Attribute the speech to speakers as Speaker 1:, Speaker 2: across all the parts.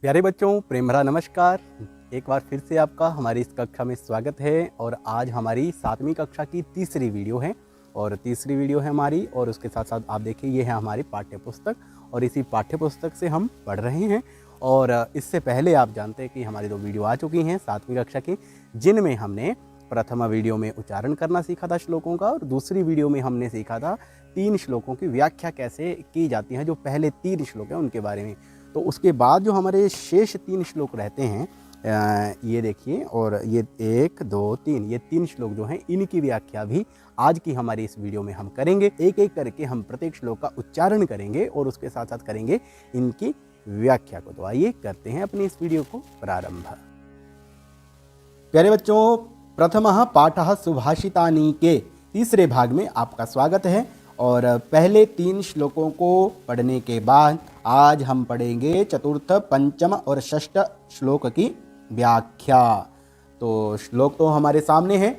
Speaker 1: प्यारे बच्चों, प्रेम भरा नमस्कार। एक बार फिर से आपका हमारी इस कक्षा में स्वागत है। और आज हमारी 7वीं कक्षा की तीसरी वीडियो है हमारी। और उसके साथ साथ आप देखिए, ये है हमारी पाठ्य पुस्तक और इसी पाठ्य पुस्तक से हम पढ़ रहे हैं। और इससे पहले आप जानते हैं कि हमारी 2 वीडियो आ चुकी हैं 7वीं कक्षा की, जिनमें हमने प्रथम वीडियो में उच्चारण करना सीखा था श्लोकों का, और दूसरी वीडियो में हमने सीखा था 3 श्लोकों की व्याख्या कैसे की जाती है, जो पहले 3 श्लोक हैं उनके बारे में। तो उसके बाद जो हमारे शेष 3 श्लोक रहते हैं, ये देखिए, और ये 1 2 3 ये 3 श्लोक जो हैं, इनकी व्याख्या भी आज की हमारी इस वीडियो में हम करेंगे। एक एक करके हम प्रत्येक श्लोक का उच्चारण करेंगे और उसके साथ साथ करेंगे इनकी व्याख्या को। तो आइए करते हैं अपनी इस वीडियो को प्रारंभ। प्यारे बच्चों, प्रथमः पाठः सुभाषितानि के तीसरे भाग में आपका स्वागत है। और पहले 3 श्लोकों को पढ़ने के बाद आज हम पढ़ेंगे चतुर्थ, पंचम और षष्ठ श्लोक की व्याख्या। तो श्लोक तो हमारे सामने है,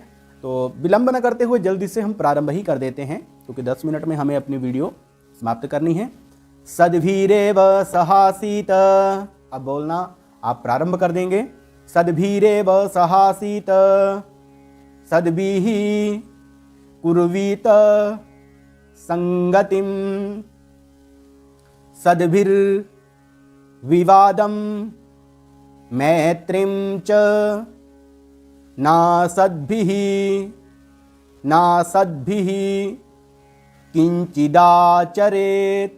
Speaker 1: तो विलंब न करते हुए जल्दी से हम प्रारंभ ही कर देते हैं, क्योंकि 10 मिनट में हमें अपनी वीडियो समाप्त करनी है। सद्भिरेव सहासीत, अब बोलना आप प्रारंभ कर देंगे। सद्भिरेव सहासीत, सद्भिः कुर्वीत संगतिम, सद्भिर्विवादं मैत्रीं च नासद्भिः किंचिदाचरेत्।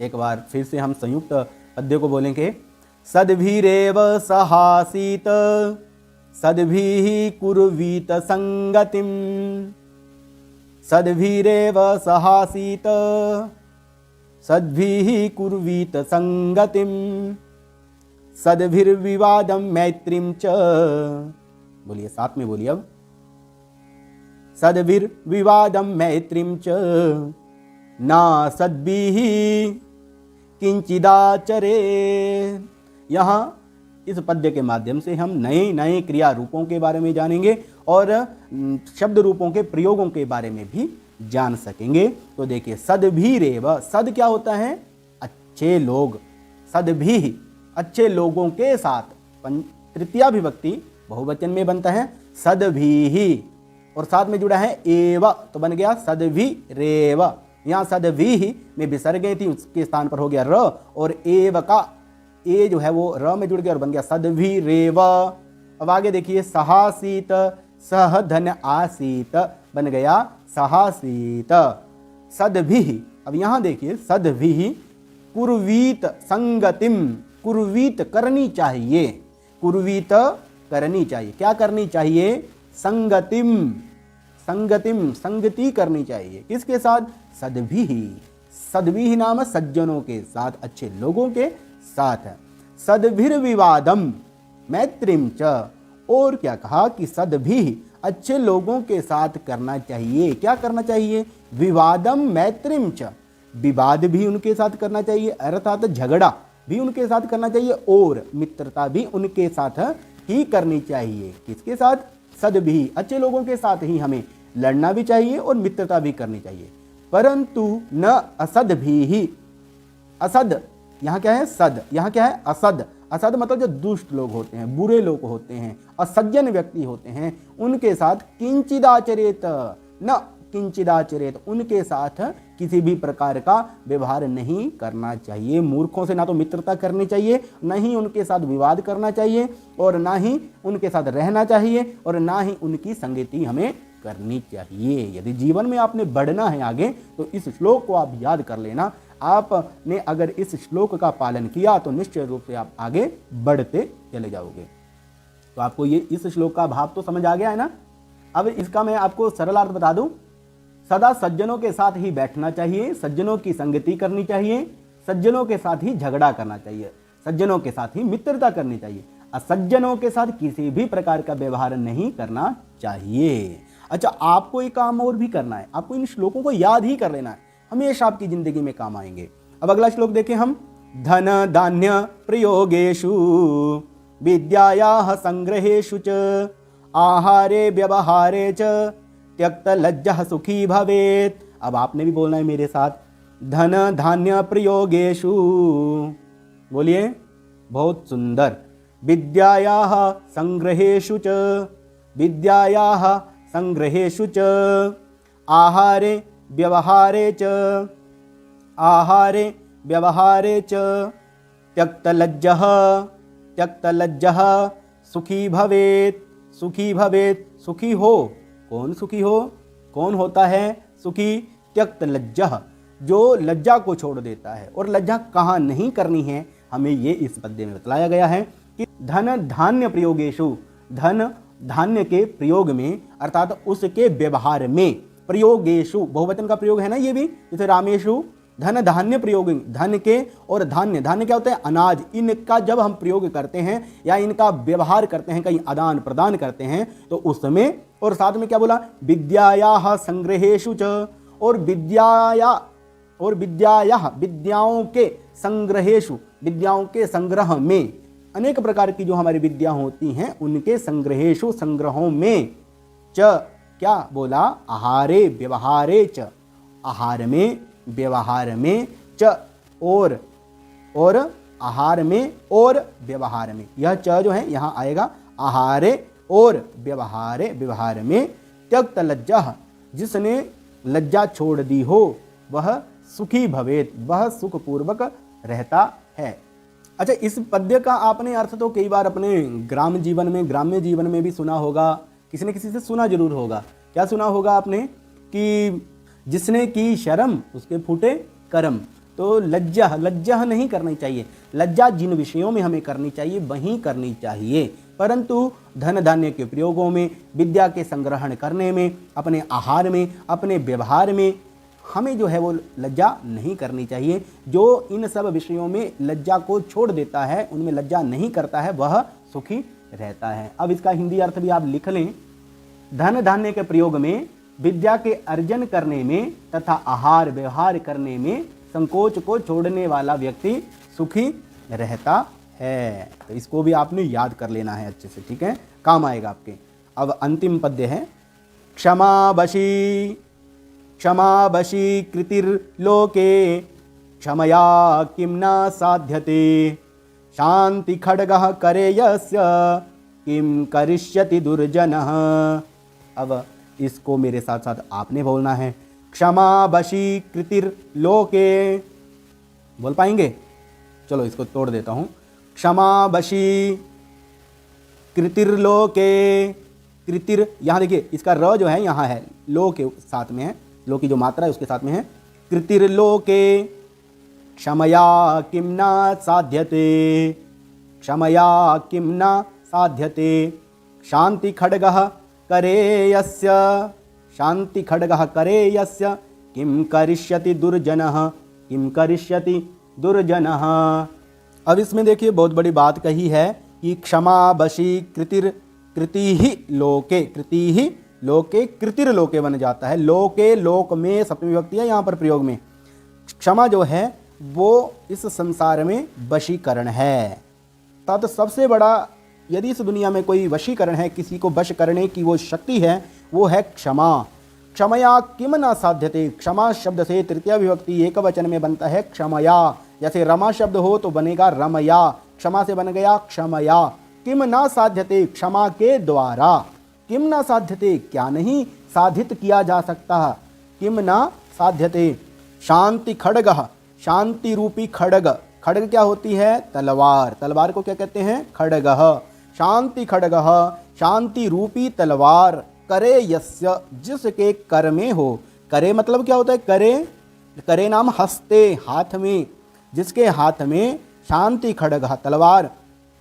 Speaker 1: एक बार फिर से हम संयुक्त पद्य को बोलेंगे। सद्भिरेव सहासीत, सद्भिः कुर्वीत संगतिम, सद्भिरेव सहासीत, सद्भिः कुर्वीत संगतिम, सद्भिर्विवादं मैत्रीं च। बोलिए, साथ में बोलिए अब। सद्भिर्विवादं मैत्रीं च ना सद्भिः किंचिदाचरेत्। यहाँ इस पद्य के माध्यम से हम नए नए क्रिया रूपों के बारे में जानेंगे और शब्द रूपों के प्रयोगों के बारे में भी जान सकेंगे। तो देखिए, सद्भिरेव, सद क्या होता है? अच्छे लोग। सद्भिः, अच्छे लोगों के साथ। तृतीया विभक्ति बहुवचन में बनता है सद्भिः, और साथ में जुड़ा है एव, तो बन गया सद्भिरेव। यहाँ सद्भिः में विसर्ग गई थी, उसके स्थान पर हो गया र, और एव का ए जो है वो र में जुड़ गया और बन गया सद्भिरेव। अब आगे देखिए, सहासीत, सह धन आसीत, बन गया सहासीत। सद्भिः, अब यहाँ देखिए, सद्भिः कुर्वीत संगतिम, कुर्वीत करनी चाहिए, कुर्वीत करनी चाहिए। क्या करनी चाहिए? संगतिम, संगतिम संगति करनी चाहिए। किसके साथ? सद्भिः, सद्भिः नाम सज्जनों के साथ, अच्छे लोगों के साथ है। सद्भिर्विवादम मैत्रीं च, और क्या कहा कि सद्भिः, अच्छे लोगों के साथ करना चाहिए। क्या करना चाहिए? विवादम मैत्रीं च, विवाद भी उनके साथ करना चाहिए, अर्थात झगड़ा भी उनके साथ करना चाहिए, और मित्रता भी उनके साथ ही करनी चाहिए। किसके साथ? सद्भिः, अच्छे लोगों के साथ ही हमें लड़ना भी चाहिए और मित्रता भी करनी चाहिए। परंतु न असद्भिः, असद यहाँ क्या है? सद, यहाँ क्या है? असद। असद मतलब जो दुष्ट लोग होते हैं, बुरे लोग होते हैं, असज्जन व्यक्ति होते हैं, उनके साथ किंचिदाचरेत, न किंचिदाचरेत, उनके साथ किसी भी प्रकार का व्यवहार नहीं करना चाहिए। मूर्खों से ना तो मित्रता करनी चाहिए, न ही उनके साथ विवाद करना चाहिए, और ना ही उनके साथ रहना चाहिए, और ना ही उनकी संगति हमें करनी चाहिए। यदि जीवन में आपने बढ़ना है आगे, तो इस श्लोक को आप याद कर लेना। आपने अगर इस श्लोक का पालन किया तो निश्चय रूप से आप आगे बढ़ते चले जाओगे। तो आपको ये इस श्लोक का भाव तो समझ आ गया है ना? अब इसका मैं आपको सरल अर्थ बता दूं। सदा सज्जनों के साथ ही बैठना चाहिए, सज्जनों की संगति करनी चाहिए, सज्जनों के साथ ही झगड़ा करना चाहिए, सज्जनों के साथ ही मित्रता करनी चाहिए, असज्जनों के साथ किसी भी प्रकार का व्यवहार नहीं करना चाहिए। अच्छा, आपको एक काम और भी करना है, आपको इन श्लोकों को याद ही कर लेना है, हमेशा आपकी जिंदगी में काम आएंगे। अब अगला श्लोक देखें हम। धन धान्य प्रयोगेषु विद्यायाः संग्रहेषु च आहारे व्यवहारे च त्यक्त लज्जः सुखी भवेत्। अब आपने भी बोलना है मेरे साथ। धन धान्य प्रयोगेषु, बोलिए, बहुत सुंदर, विद्यायाः संग्रहेषु च, विद्यायाः संग्रहेषु च, आहारे व्यवहारे च, आहारे व्यवहारे च, त्यक्तलज्जः, त्यक्तलज्जः सुखी भवेत्, सुखी भवेत्, सुखी हो, कौन सुखी हो, कौन होता है सुखी, त्यक्तलज्जः, जो लज्जा को छोड़ देता है। और लज्जा कहाँ नहीं करनी है, हमें ये इस पद्य में बतलाया गया है कि धन धान्य प्रयोगेषु, धन धान्य के प्रयोग में अर्थात उसके व्यवहार में, प्रयोगेषु बहुवचन का प्रयोग है ना ये भी, जैसे रामेषु धन धान्य प्रयोग, धन के और धान्य, धान्य क्या होता है, अनाज, इनका जब हम प्रयोग करते हैं या इनका व्यवहार करते हैं, कहीं आदान प्रदान करते हैं, तो उस समय, और साथ में क्या बोला, विद्यायाः संग्रहेषु च, और विद्यायाः विद्याओं के संग्रहेषु, विद्याओं के संग्रह में, अनेक प्रकार की जो हमारी विद्या होती हैं उनके संग्रहेषु, संग्रहों में, च क्या बोला, आहारे व्यवहारे च, आहार में व्यवहार में, च और आहार में और व्यवहार में, यह च जो है यहाँ आएगा, आहारे और व्यवहारे, व्यवहार में, त्यक्त लज्जा, जिसने लज्जा छोड़ दी हो वह सुखी भवेत, वह सुखपूर्वक रहता है। अच्छा, इस पद्य का आपने अर्थ तो कई बार अपने ग्राम्य जीवन में भी सुना होगा, किसी न किसी से सुना जरूर होगा। क्या सुना होगा आपने कि जिसने की शर्म उसके फूटे कर्म। तो लज्जा नहीं करनी चाहिए। लज्जा जिन विषयों में हमें करनी चाहिए वहीं करनी चाहिए, परंतु धन धान्य के प्रयोगों में, विद्या के संग्रहण करने में, अपने आहार में, अपने व्यवहार में हमें जो है वो लज्जा नहीं करनी चाहिए। जो इन सब विषयों में लज्जा को छोड़ देता है, उनमें लज्जा नहीं करता है, वह सुखी रहता है। अब इसका हिंदी अर्थ भी आप लिख लें। धन धान्य के प्रयोग में, विद्या के अर्जन करने में तथा आहार व्यवहार करने में संकोच को छोड़ने वाला व्यक्ति सुखी रहता है। तो इसको भी आपने याद कर लेना है अच्छे से, ठीक है, काम आएगा आपके। अब अंतिम पद्य है, क्षमावशी कृतिर्लोके क्षमया किं न साध्यते, शांति खड्गः करे यस्य किं करिष्यति दुर्जनः। अब इसको मेरे साथ साथ आपने बोलना है। क्षमावशी कृतिर्लोके, बोल पाएंगे? चलो इसको तोड़ देता हूं। क्षमावशी कृतिर्लोके, कृतिर यहाँ देखिए इसका र जो है यहाँ है, लो के साथ में है, लो की जो मात्रा है उसके साथ में है। कृतिर्लोके क्षमया किं न साध्यते, क्षमया किं न साध्यते, शांति खड्गः करे यस्य, शांति खड्गः करे यस्य किं करिष्यति दुर्जनः, किं करिष्यति दुर्जनः। अब इसमें देखिए बहुत बड़ी बात कही है कि क्षमावशी कृति ही लोके, कृति ही लोके, कृतिर लोके बन जाता है। लोके लोक में सप्तमी विभक्ति है यहाँ पर प्रयोग में। क्षमा जो है वो इस संसार में वशीकरण है। तो सबसे बड़ा, यदि इस दुनिया में कोई वशीकरण है, किसी को वश करने की वो शक्ति है, वो है क्षमा। क्षमया किम न साध्यते, क्षमा शब्द से तृतीय विभक्ति एक वचन में बनता है क्षमया। जैसे रमा शब्द हो तो बनेगा रमया, क्षमा से बन गया क्षमया। किम न साध्यते, क्षमा के द्वारा। किम न साध्यते, क्या नहीं साधित किया जा सकता। किम न साध्यते, शांति खड्गः, शांति रूपी खड्ग। खड्ग क्या होती है? तलवार। तलवार को क्या कहते हैं? खड्गः। शांति खड्गः, शांति रूपी तलवार। करे यस्य, जिसके कर में हो। करे मतलब क्या होता है? करे, करे नाम हस्ते, हाथ में, जिसके हाथ में शांति खड्गः, तलवार।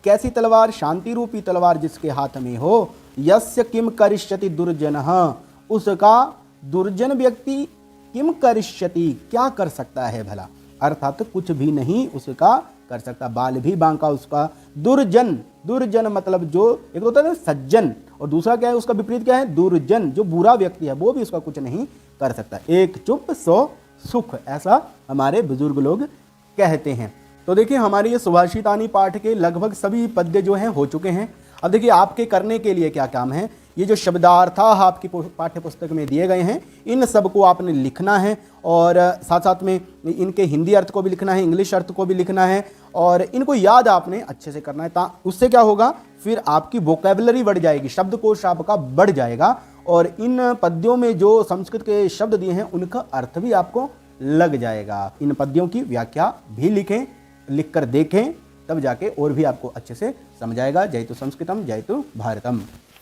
Speaker 1: कैसी तलवार? शांति रूपी तलवार जिसके हाथ में हो। यस्य किम करिष्यति दुर्जनः, उसका दुर्जन व्यक्ति किम करिष्यति, क्या कर सकता है भला, अर्थात कुछ भी नहीं उसका कर सकता, बाल भी बांका उसका। दुर्जन, दुर्जन मतलब जो एक होता है ना सज्जन, और दूसरा क्या है उसका विपरीत क्या है? दुर्जन, जो बुरा व्यक्ति है वो भी उसका कुछ नहीं कर सकता। एक चुप सौ सुख, ऐसा हमारे बुजुर्ग लोग कहते हैं। तो देखिए हमारे ये सुभाषितानी पाठ के लगभग सभी पद्य जो हैं हो चुके हैं। अब देखिए आपके करने के लिए क्या काम है, ये जो शब्दार्थ आपकी पाठ्य पुस्तक में दिए गए हैं, इन सब को आपने लिखना है और साथ साथ में इनके हिंदी अर्थ को भी लिखना है, इंग्लिश अर्थ को भी लिखना है और इनको याद आपने अच्छे से करना है। उससे क्या होगा, फिर आपकी वोकैबुलरी बढ़ जाएगी, शब्दकोश आपका बढ़ जाएगा और इन पद्यों में जो संस्कृत के शब्द दिए हैं उनका अर्थ भी आपको लग जाएगा। इन पद्यों की व्याख्या भी लिखें, लिखकर देखें, तब जाके और भी आपको अच्छे से समझ आएगा। जयतु संस्कृतम जयतु भारतम।